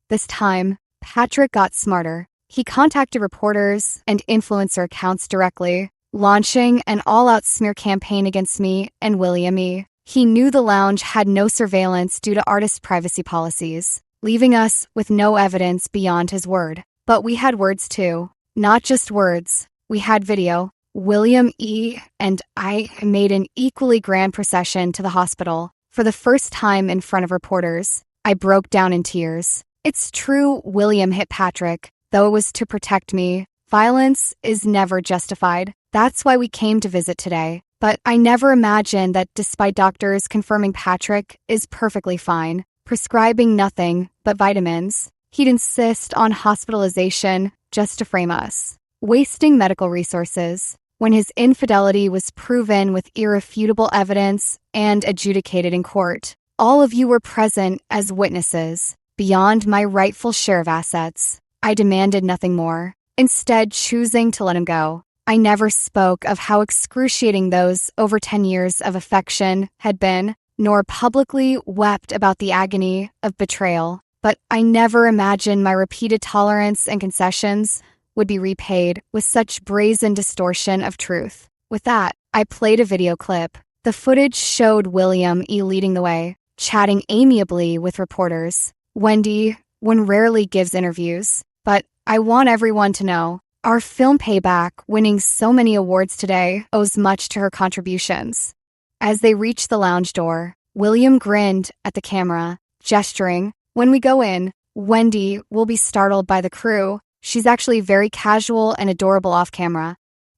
This time, Patrick got smarter. He contacted reporters and influencer accounts directly, launching an all-out smear campaign against me and William He knew the lounge had no surveillance due to artist privacy policies, leaving us with no evidence beyond his word. But we had words too. Not just words. We had video. William and I made an equally grand procession to the hospital. For the first time in front of reporters, I broke down in tears. It's true William hit Patrick, though it was to protect me. Violence is never justified. That's why we came to visit today. But I never imagined that despite doctors confirming Patrick is perfectly fine, prescribing nothing but vitamins, he'd insist on hospitalization just to frame us, wasting medical resources. When his infidelity was proven with irrefutable evidence and adjudicated in court, all of you were present as witnesses. Beyond my rightful share of assets, I demanded nothing more, instead choosing to let him go. I never spoke of how excruciating those over 10 years of affection had been, nor publicly wept about the agony of betrayal. But I never imagined my repeated tolerance and concessions would be repaid with such brazen distortion of truth. With that, I played a video clip. The footage showed William leading the way, chatting amiably with reporters. Wendy, one rarely gives interviews, but I want everyone to know, our film Payback, winning so many awards today, owes much to her contributions. As they reached the lounge door, William grinned at the camera, gesturing, "When we go in, Wendy will be startled by the crew. She's actually very casual and adorable off-camera."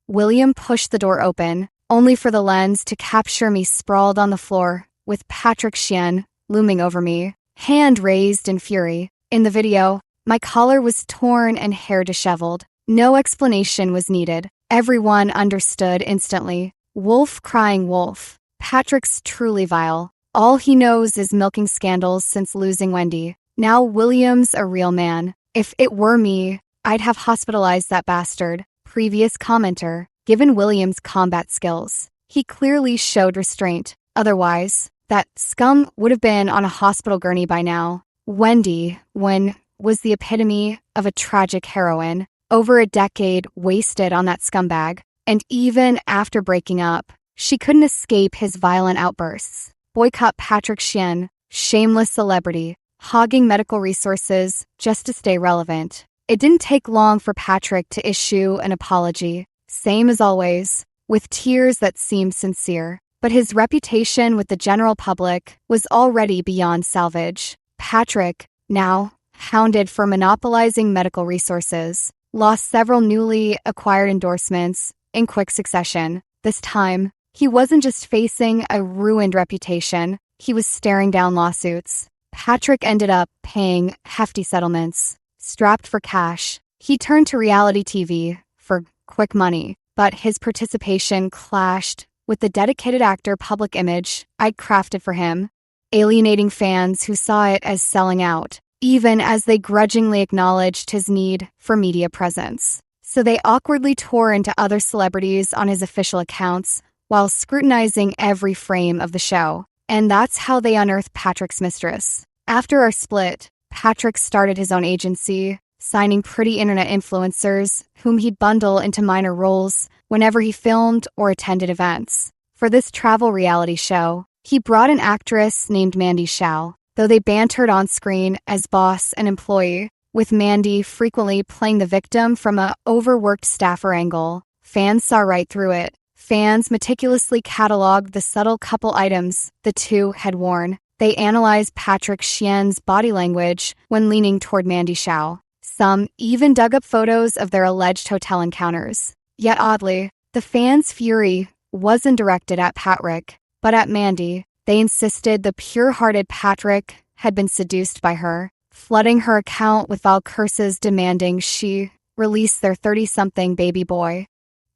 William pushed the door open, only for the lens to capture me sprawled on the floor, with Patrick Chien looming over me, hand raised in fury. In the video, my collar was torn and hair disheveled. No explanation was needed. Everyone understood instantly. Wolf crying wolf. Patrick's truly vile. All he knows is milking scandals since losing Wendy. Now William's a real man. If it were me, I'd have hospitalized that bastard. Previous commenter. Given William's combat skills, he clearly showed restraint. Otherwise, that scum would have been on a hospital gurney by now. Wendy, was the epitome of a tragic heroine. Over a decade wasted on that scumbag. And even after breaking up, she couldn't escape his violent outbursts. Boycott Patrick Chien, shameless celebrity, hogging medical resources just to stay relevant. It didn't take long for Patrick to issue an apology, same as always, with tears that seemed sincere. But his reputation with the general public was already beyond salvage. Patrick, now hounded for monopolizing medical resources, lost several newly acquired endorsements in quick succession. This time, he wasn't just facing a ruined reputation, he was staring down lawsuits. Patrick ended up paying hefty settlements. Strapped for cash, he turned to reality TV for quick money, but his participation clashed with the dedicated actor public image I'd crafted for him, alienating fans who saw it as selling out, even as they grudgingly acknowledged his need for media presence. So they awkwardly tore into other celebrities on his official accounts while scrutinizing every frame of the show. And that's how they unearthed Patrick's mistress. After our split, Patrick started his own agency, signing pretty internet influencers whom he'd bundle into minor roles whenever he filmed or attended events. For this travel reality show, he brought an actress named Mandy Shao, though they bantered on screen as boss and employee, with Mandy frequently playing the victim from a overworked staffer angle. Fans saw right through it. Fans meticulously cataloged the subtle couple items the two had worn. They analyzed Patrick Xian's body language when leaning toward Mandy Shao. Some even dug up photos of their alleged hotel encounters. Yet oddly, the fans' fury wasn't directed at Patrick, but at Mandy. They insisted the pure-hearted Patrick had been seduced by her, flooding her account with vile curses demanding she release their 30-something baby boy.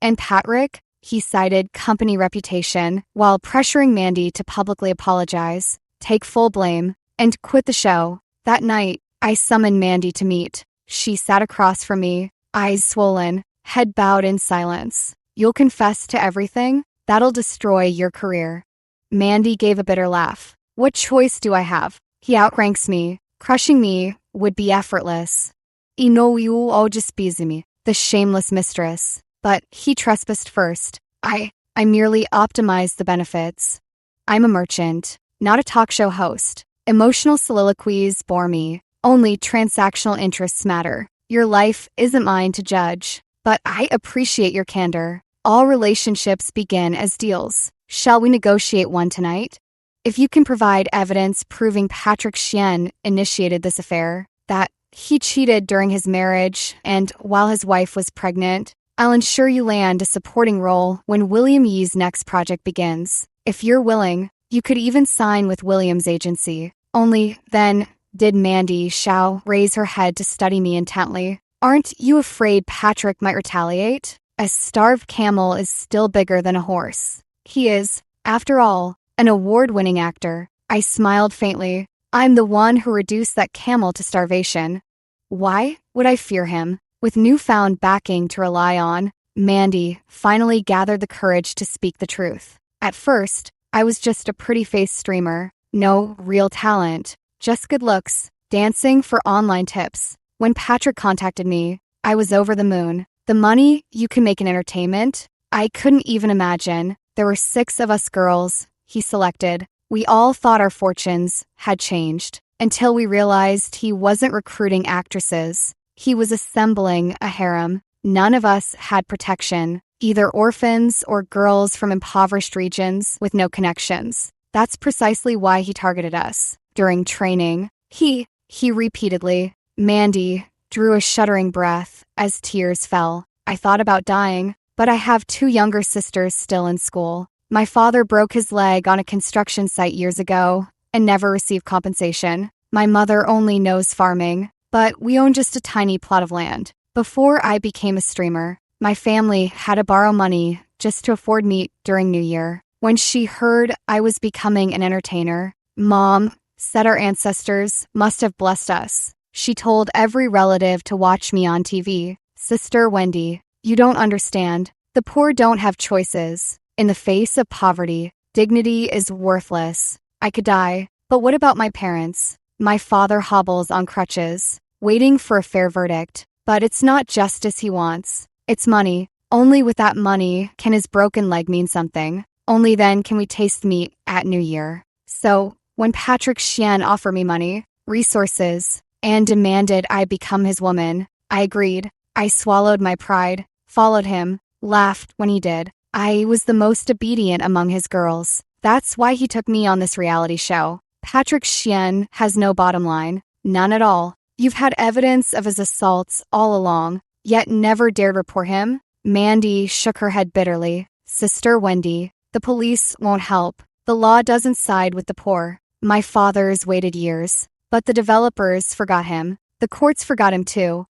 And Patrick, he cited company reputation while pressuring Mandy to publicly apologize, take full blame, and quit the show. That night, I summoned Mandy to meet. She sat across from me, eyes swollen, head bowed in silence. "You'll confess to everything? That'll destroy your career." Mandy gave a bitter laugh. "What choice do I have? He outranks me. Crushing me would be effortless." The shameless mistress. But he trespassed first. I merely optimized the benefits. I'm a merchant, not a talk show host. Emotional soliloquies bore me. Only transactional interests matter. Your life isn't mine to judge. But I appreciate your candor. All relationships begin as deals. Shall we negotiate one tonight? If you can provide evidence proving Patrick Xian initiated this affair, that he cheated during his marriage and while his wife was pregnant, I'll ensure you land a supporting role when William Yee's next project begins. If you're willing, you could even sign with William's agency. Only then did Mandy Shao raise her head to study me intently. "Aren't you afraid Patrick might retaliate? A starved camel is still bigger than a horse." "He is, after all, an award-winning actor." I smiled faintly. "I'm the one who reduced that camel to starvation." Why would I fear him? With newfound backing to rely on, Mandy finally gathered the courage to speak the truth. At first, I was just a pretty-faced streamer. No real talent, just good looks, dancing for online tips. When Patrick contacted me, I was over the moon. The money you can make in entertainment, I couldn't even imagine. There were 6 of us girls he selected. We all thought our fortunes had changed, until we realized he wasn't recruiting actresses. He was assembling a harem. None of us had protection, either orphans or girls from impoverished regions with no connections. That's precisely why he targeted us. During training, he repeatedly. Mandy drew a shuddering breath as tears fell. I thought about dying, but I have 2 younger sisters still in school. My father broke his leg on a construction site years ago and never received compensation. My mother only knows farming, but we own just a tiny plot of land. Before I became a streamer, my family had to borrow money just to afford meat during New Year. When she heard I was becoming an entertainer, Mom said our ancestors must have blessed us. She told every relative to watch me on TV. "Sister Wendy, you don't understand. The poor don't have choices. In the face of poverty, dignity is worthless. I could die, but what about my parents? My father hobbles on crutches, waiting for a fair verdict. But it's not justice he wants. It's money. Only with that money can his broken leg mean something. Only then can we taste meat at New Year." So, when Patrick Xian offered me money, resources, and demanded I become his woman, I agreed. I swallowed my pride, followed him, laughed when he did. I was the most obedient among his girls. That's why he took me on this reality show. Patrick Xian has no bottom line. None at all. You've had evidence of his assaults all along. yet never dared report him? Mandy shook her head bitterly. Sister Wendy, the police won't help. The law doesn't side with the poor. My father's waited years, but the developers forgot him. The courts forgot him too.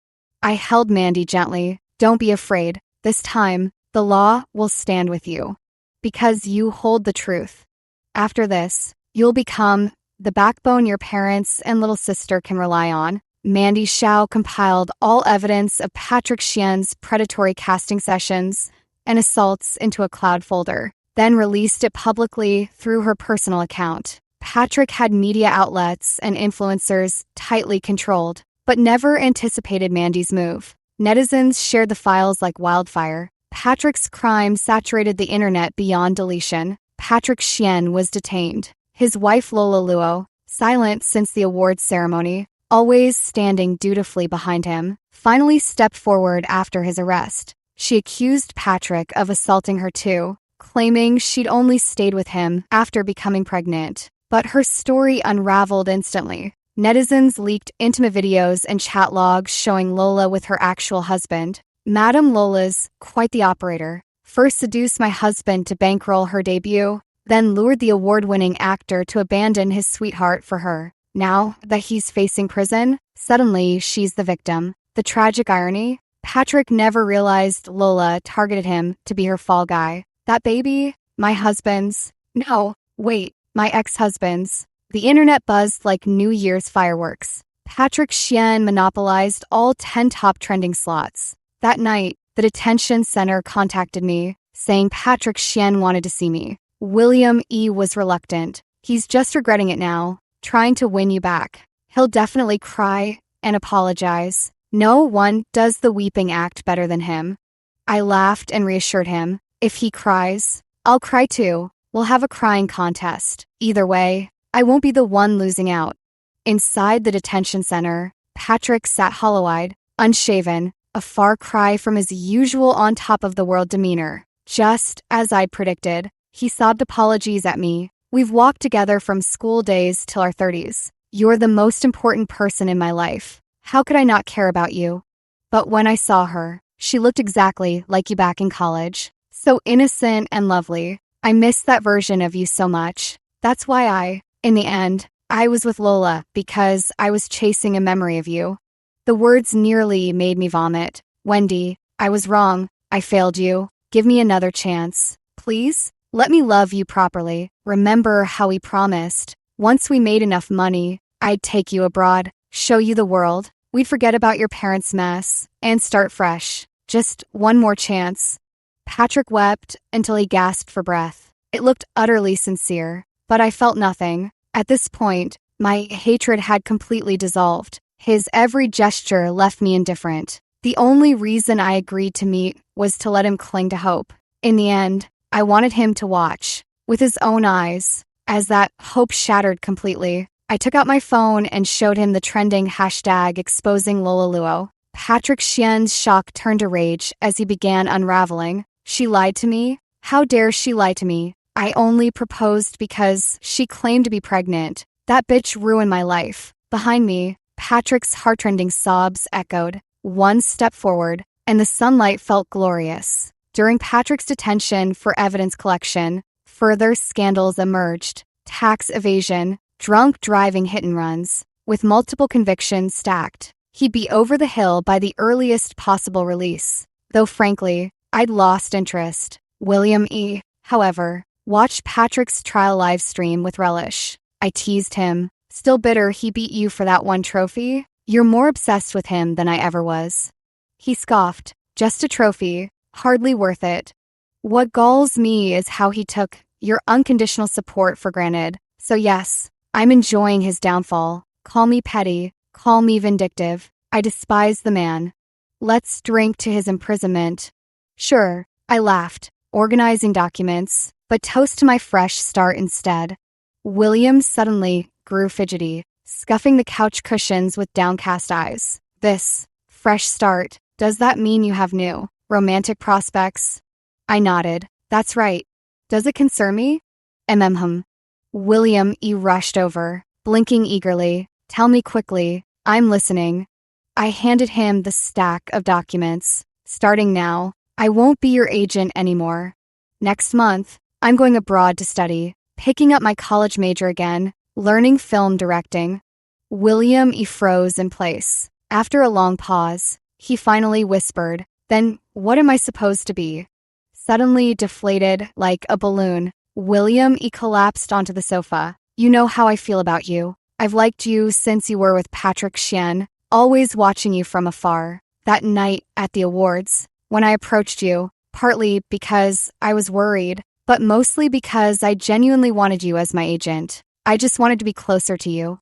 I held Mandy gently. Don't be afraid. This time, the law will stand with you. Because you hold the truth. After this, you'll become the backbone your parents and little sister can rely on. Mandy Xiao compiled all evidence of Patrick Xian's predatory casting sessions and assaults into a cloud folder, then released it publicly through her personal account. Patrick had media outlets and influencers tightly controlled, but never anticipated Mandy's move. Netizens shared the files like wildfire. Patrick's crime saturated the internet beyond deletion. Patrick Xian was detained. His wife Lola Luo, silent since the awards ceremony, always standing dutifully behind him, finally stepped forward after his arrest. She accused Patrick of assaulting her too, claiming she'd only stayed with him after becoming pregnant. But her story unraveled instantly. Netizens leaked intimate videos and chat logs showing Lola with her actual husband. Madam Lola's quite the operator. First seduced my husband to bankroll her debut, then lured the award-winning actor to abandon his sweetheart for her. Now that he's facing prison, suddenly she's the victim. The tragic irony? Patrick never realized Lola targeted him to be her fall guy. That baby? My husband's. No, wait, my ex-husband's. The internet buzzed like New Year's fireworks. Patrick Xian monopolized all 10 top trending slots. That night, the detention center contacted me, saying Patrick Xian wanted to see me. William E. was reluctant. He's just regretting it now, trying to win you back. He'll definitely cry and apologize. No one does the weeping act better than him. I laughed and reassured him. If he cries, I'll cry too. We'll have a crying contest. Either way, I won't be the one losing out. Inside the detention center, Patrick sat hollow-eyed, unshaven, a far cry from his usual on-top-of-the-world demeanor. Just as I'd predicted, he sobbed apologies at me. We've walked together from school days till our 30s. You're the most important person in my life. How could I not care about you? But when I saw her, she looked exactly like you back in college. So innocent and lovely. I miss that version of you so much. That's why in the end, I was with Lola because I was chasing a memory of you. The words nearly made me vomit. Wendy, I was wrong. I failed you. Give me another chance. Please, let me love you properly. Remember how we promised. Once we made enough money, I'd take you abroad, show you the world. We'd forget about your parents' mess and start fresh. Just one more chance. Patrick wept until he gasped for breath. It looked utterly sincere, but I felt nothing. At this point, my hatred had completely dissolved. His every gesture left me indifferent. The only reason I agreed to meet was to let him cling to hope. In the end, I wanted him to watch, with his own eyes, as that hope shattered completely. I took out my phone and showed him the trending hashtag exposing Lola Luo. Patrick Xian's shock turned to rage as he began unraveling. She lied to me? How dare she lie to me? I only proposed because she claimed to be pregnant. That bitch ruined my life. Behind me, Patrick's heart-rending sobs echoed. One step forward, and the sunlight felt glorious. During Patrick's detention for evidence collection, further scandals emerged. Tax evasion, drunk driving hit-and-runs, with multiple convictions stacked. He'd be over the hill by the earliest possible release. Though frankly, I'd lost interest. William E., however, watched Patrick's trial live stream with relish. I teased him. Still bitter he beat you for that one trophy? You're more obsessed with him than I ever was. He scoffed. Just a trophy. Hardly worth it. What galls me is how he took your unconditional support for granted. So yes, I'm enjoying his downfall. Call me petty. Call me vindictive. I despise the man. Let's drink to his imprisonment. Sure, I laughed, organizing documents, but toast to my fresh start instead. William suddenly grew fidgety, scuffing the couch cushions with downcast eyes. This fresh start, does that mean you have new romantic prospects? I nodded. That's right. Does it concern me? William E. rushed over, blinking eagerly. Tell me quickly. I'm listening. I handed him the stack of documents. Starting now, I won't be your agent anymore. Next month, I'm going abroad to study, picking up my college major again, learning film directing. William froze in place. After a long pause, he finally whispered, "Then what am I supposed to be?" Suddenly deflated like a balloon, William collapsed onto the sofa. "You know how I feel about you. I've liked you since you were with Patrick Chien, always watching you from afar. That night at the awards, when I approached you, partly because I was worried, but mostly because I genuinely wanted you as my agent. I just wanted to be closer to you.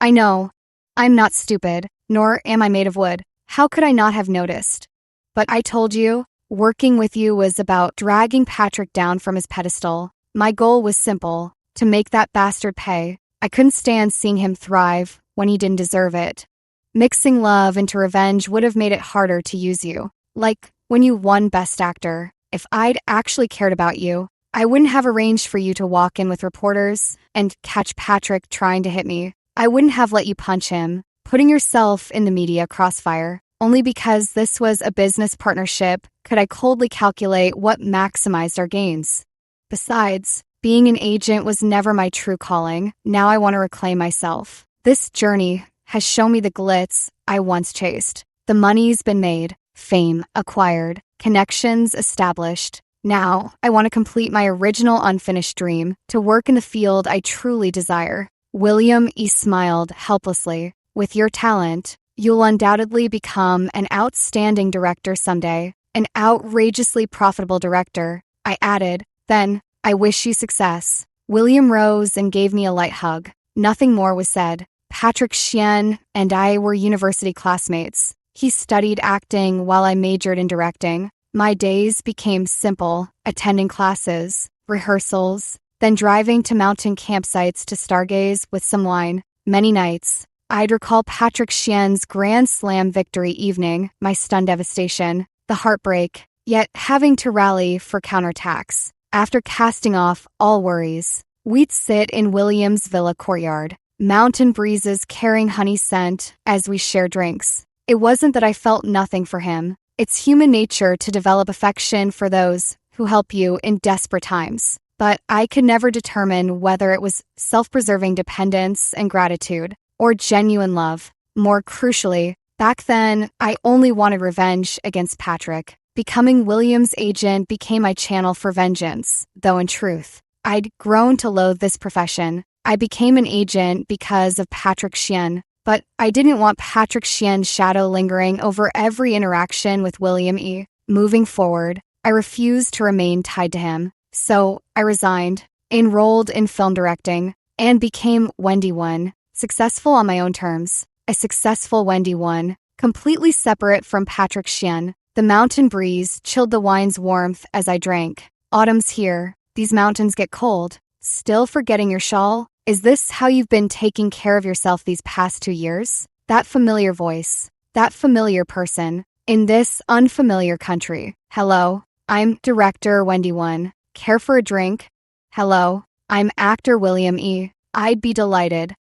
I know, I'm not stupid, nor am I made of wood. How could I not have noticed? But I told you, working with you was about dragging Patrick down from his pedestal. My goal was simple, to make that bastard pay. I couldn't stand seeing him thrive when he didn't deserve it. Mixing love into revenge would have made it harder to use you. Like when you won Best Actor. If I'd actually cared about you, I wouldn't have arranged for you to walk in with reporters and catch Patrick trying to hit me. I wouldn't have let you punch him, putting yourself in the media crossfire. Only because this was a business partnership could I coldly calculate what maximized our gains. Besides, being an agent was never my true calling. Now I want to reclaim myself. This journey has shown me the glitz I once chased. The money's been made, fame acquired, connections established. Now, I want to complete my original unfinished dream, to work in the field I truly desire. William smiled helplessly. With your talent, you'll undoubtedly become an outstanding director someday. An outrageously profitable director. I added, then, I wish you success. William rose and gave me a light hug. Nothing more was said. Patrick Chien and I were university classmates. He studied acting while I majored in directing. My days became simple, attending classes, rehearsals, then driving to mountain campsites to stargaze with some wine. Many nights, I'd recall Patrick Chien's Grand Slam victory evening, my stunned devastation, the heartbreak, yet having to rally for counterattacks. After casting off all worries, we'd sit in William's villa courtyard, mountain breezes carrying honey scent as we shared drinks. It wasn't that I felt nothing for him. It's human nature to develop affection for those who help you in desperate times. But I could never determine whether it was self-preserving dependence and gratitude, or genuine love. More crucially, back then, I only wanted revenge against Patrick. Becoming William's agent became my channel for vengeance, though in truth, I'd grown to loathe this profession. I became an agent because of Patrick Chien, but I didn't want Patrick Chien's shadow lingering over every interaction with William E. Moving forward, I refused to remain tied to him. So I resigned, enrolled in film directing, and became Wendy One, successful on my own terms. A successful Wendy One, completely separate from Patrick Chien. The mountain breeze chilled the wine's warmth as I drank. Autumn's here. These mountains get cold. Still forgetting your shawl? Is this how you've been taking care of yourself these past 2 years? That familiar voice, that familiar person, in this unfamiliar country. Hello, I'm director Wendy One. Care for a drink? Hello, I'm actor William E. I'd be delighted.